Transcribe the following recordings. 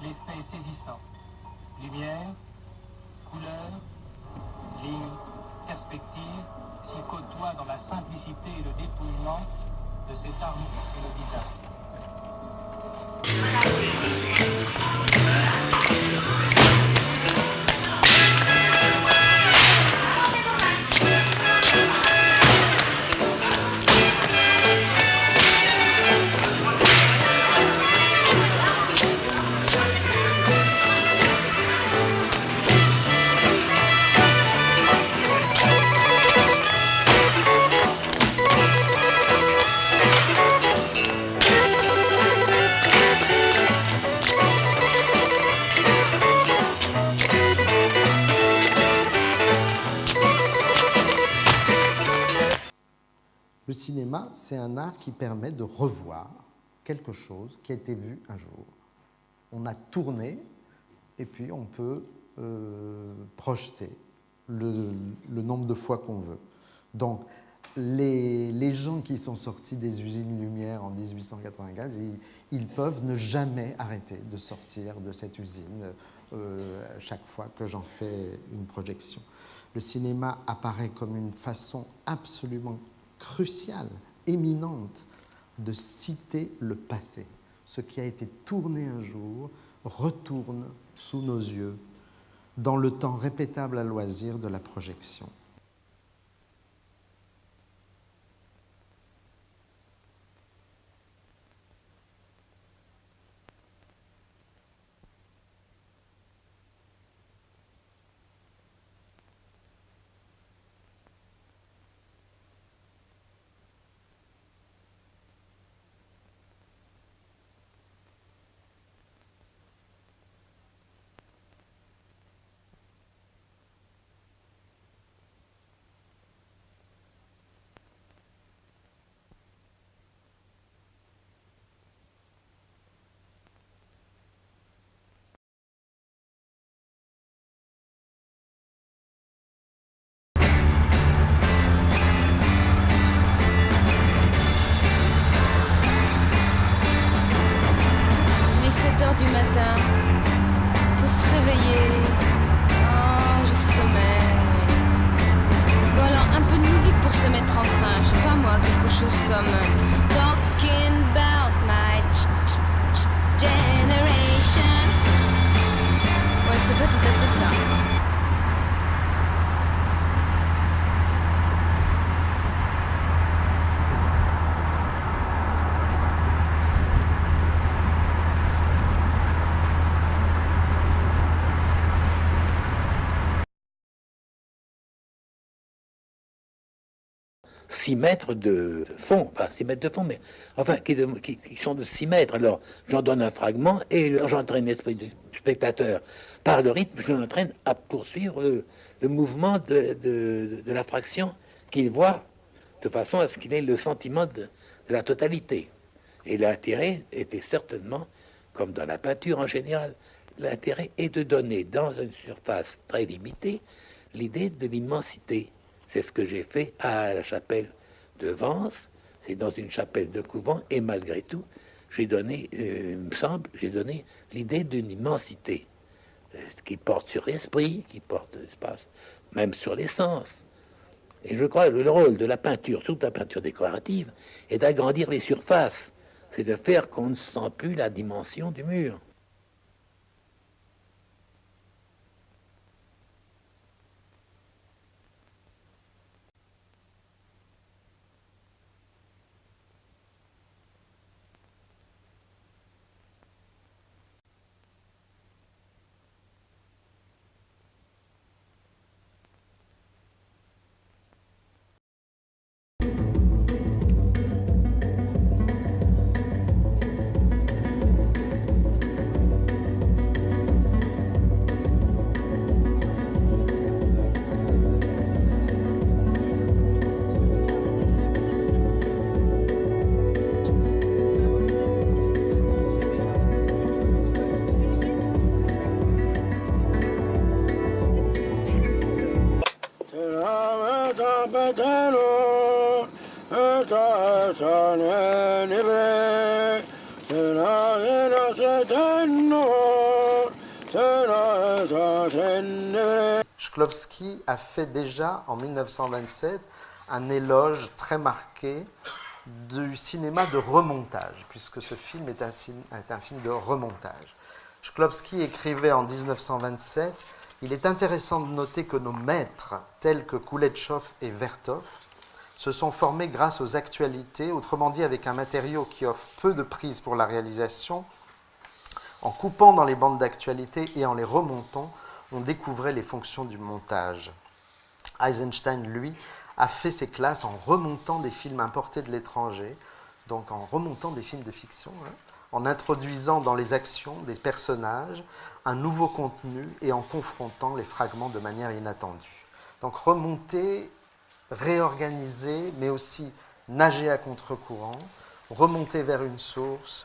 l'effet est saisissant. Lumière, couleur, ligne, perspective s'y côtoient dans la simplicité et le dépouillement de cet art mélodisant. Le cinéma, c'est un art qui permet de revoir quelque chose qui a été vu un jour. On a tourné et puis on peut projeter le nombre de fois qu'on veut. Donc, les gens qui sont sortis des usines Lumière en 1895, ils peuvent ne jamais arrêter de sortir de cette usine chaque fois que j'en fais une projection. Le cinéma apparaît comme une façon absolument cruciale, éminente, de citer le passé. Ce qui a été tourné un jour retourne sous nos yeux dans le temps répétable à loisir de la projection. Du matin, faut se réveiller. Oh, je sommeille. Bon alors, un peu de musique pour se mettre en train. Je sais pas moi, quelque chose comme Talking about my generation. Ouais, c'est pas tout à fait ça. Six mètres de fond, pas 6 mètres de fond, mais enfin qui sont de 6 mètres. Alors j'en donne un fragment et j'entraîne l'esprit du spectateur par le rythme, je l'entraîne à poursuivre le mouvement de la fraction qu'il voit, de façon à ce qu'il ait le sentiment de la totalité. Et l'intérêt était certainement, comme dans la peinture en général, l'intérêt est de donner dans une surface très limitée l'idée de l'immensité. C'est ce que j'ai fait à la chapelle de Vence, c'est dans une chapelle de couvent, et malgré tout, j'ai donné, il me semble, j'ai donné l'idée d'une immensité, qui porte sur l'esprit, qui porte l'espace, même sur les sens. Et je crois que le rôle de la peinture, surtout la peinture décorative, est d'agrandir les surfaces, c'est de faire qu'on ne sent plus la dimension du mur. Libre, será de los eternos. Shklovsky a fait déjà en 1927 un éloge très marqué du cinéma de remontage, puisque ce film est un film de remontage. Shklovsky écrivait en 1927 « Il est intéressant de noter que nos maîtres, tels que Kouletchov et Vertov, se sont formés grâce aux actualités, autrement dit avec un matériau qui offre peu de prise pour la réalisation. En coupant dans les bandes d'actualité et en les remontant, on découvrait les fonctions du montage. » Eisenstein, lui, a fait ses classes en remontant des films importés de l'étranger, donc en remontant des films de fiction, en introduisant dans les actions des personnages un nouveau contenu et en confrontant les fragments de manière inattendue. Donc remonter, réorganiser, mais aussi nager à contre-courant, remonter vers une source,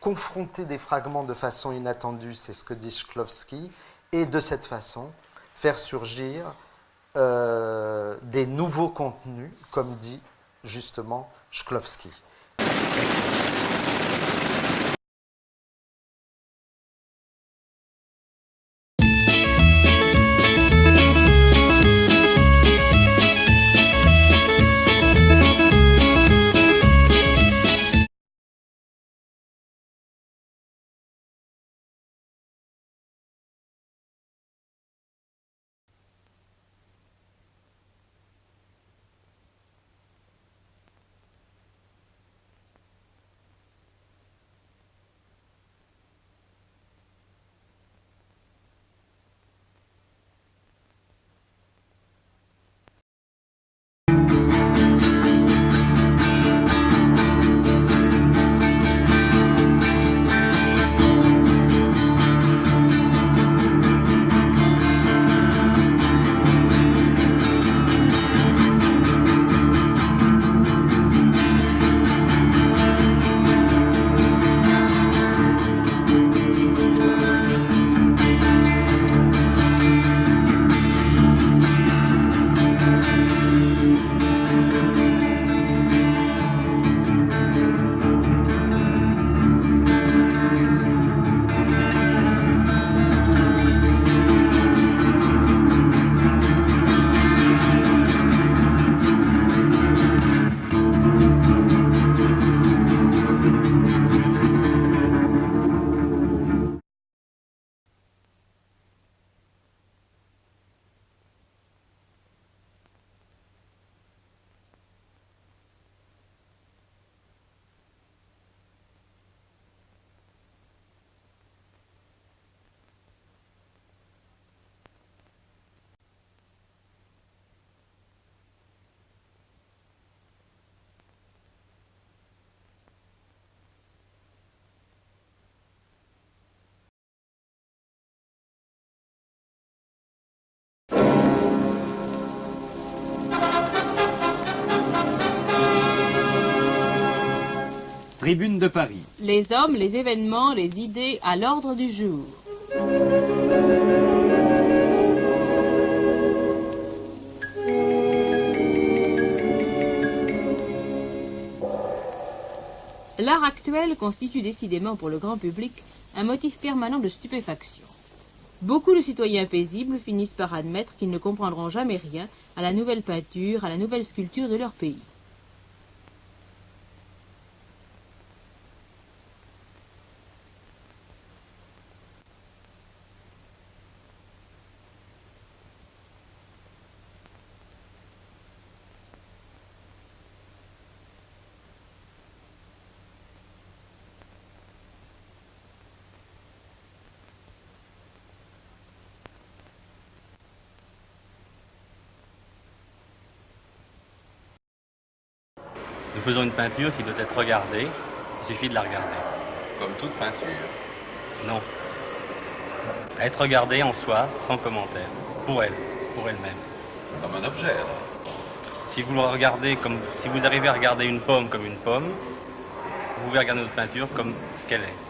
confronter des fragments de façon inattendue, c'est ce que dit Shklovsky, et de cette façon faire surgir des nouveaux contenus, comme dit justement Shklovsky. Tribune de Paris. Les hommes, les événements, les idées à l'ordre du jour. L'art actuel constitue décidément pour le grand public un motif permanent de stupéfaction. Beaucoup de citoyens paisibles finissent par admettre qu'ils ne comprendront jamais rien à la nouvelle peinture, à la nouvelle sculpture de leur pays. Nous faisons une peinture qui doit être regardée, il suffit de la regarder. Comme toute peinture. Non. Être regardée en soi, sans commentaire, pour elle-même. Comme un objet, alors. Si vous le regardez si vous arrivez à regarder une pomme comme une pomme, vous pouvez regarder notre peinture comme ce qu'elle est.